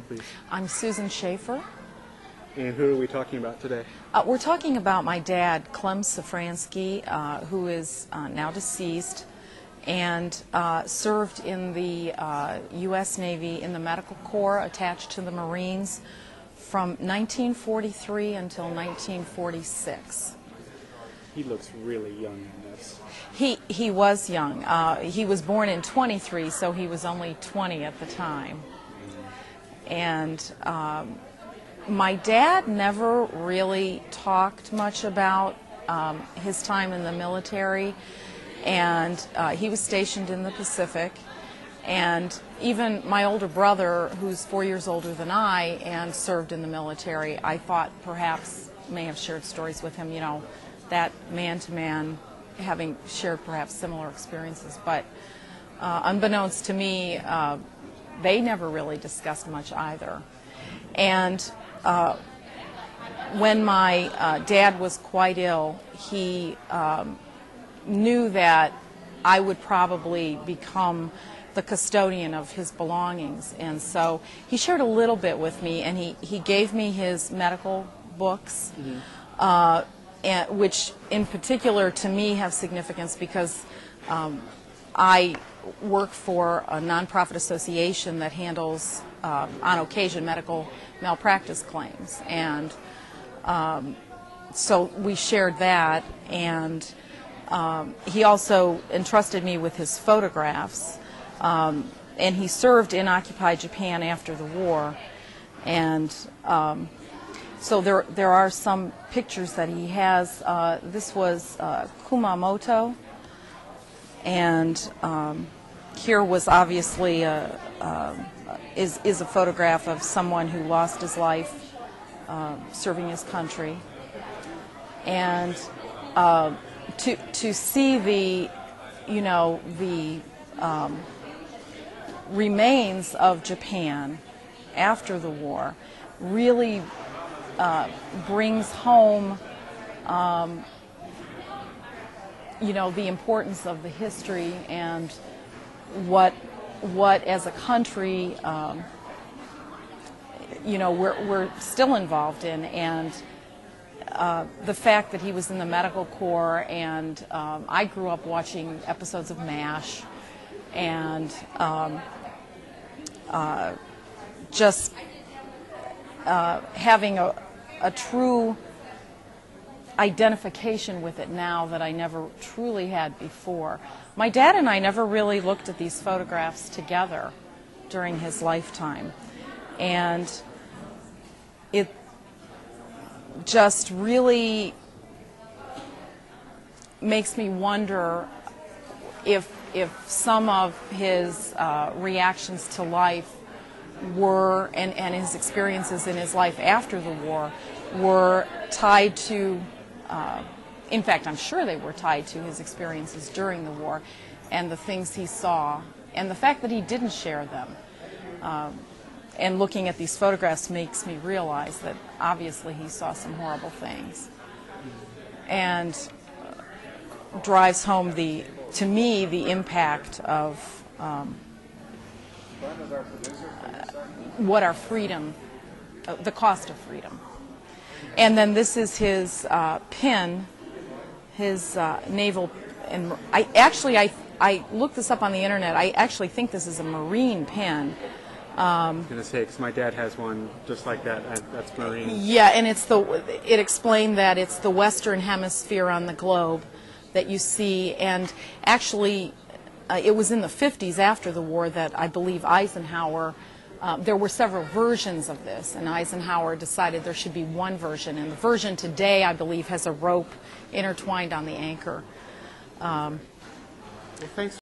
Please. I'm Susan Scheaffer. And who are we talking about today? We're talking about my dad, Clem Szafranski, who is now deceased and served in the U.S. Navy in the Medical Corps, attached to the Marines from 1943 until 1946. He looks really young in this. He was young. He was born in 23, so he was only 20 at the time. And my dad never really talked much about his time in the military, and he was stationed in the Pacific. And even my older brother, who's 4 years older than I and served in the military, I thought perhaps may have shared stories with him, you know, that man-to-man, having shared perhaps similar experiences. But unbeknownst to me, they never really discussed much either. And when my dad was quite ill, he knew that I would probably become the custodian of his belongings. And so he shared a little bit with me, and he gave me his medical books, which in particular to me have significance because I work for a nonprofit association that handles, on occasion, medical malpractice claims. And so we shared that, and he also entrusted me with his photographs. And he served in occupied Japan after the war. And so there are some pictures that he has. This was Kumamoto. And here was obviously is a photograph of someone who lost his life serving his country. And to see the, you know, the remains of Japan after the war really brings home you know, the importance of the history and what as a country, you know, we're still involved in, and the fact that he was in the medical corps, and I grew up watching episodes of MASH, and just having a true identification with it now that I never truly had before. My dad and I never really looked at these photographs together during his lifetime, and it just really makes me wonder if some of his reactions to life were, and his experiences in his life after the war, were tied to in fact, I'm sure they were tied to his experiences during the war and the things he saw, and the fact that he didn't share them. And looking at these photographs makes me realize that obviously he saw some horrible things, and drives home to me, the impact of what our freedom, the cost of freedom. And then this is his pin, his naval, and I looked this up on the internet. I actually think this is a Marine pin. I was going to say, because my dad has one just like that. That's Marine. Yeah, and it explained that it's the Western Hemisphere on the globe that you see, and actually it was in the 50s after the war that I believe Eisenhower, there were several versions of this, and Eisenhower decided there should be one version, and the version today, I believe, has a rope intertwined on the anchor. Well, thanks.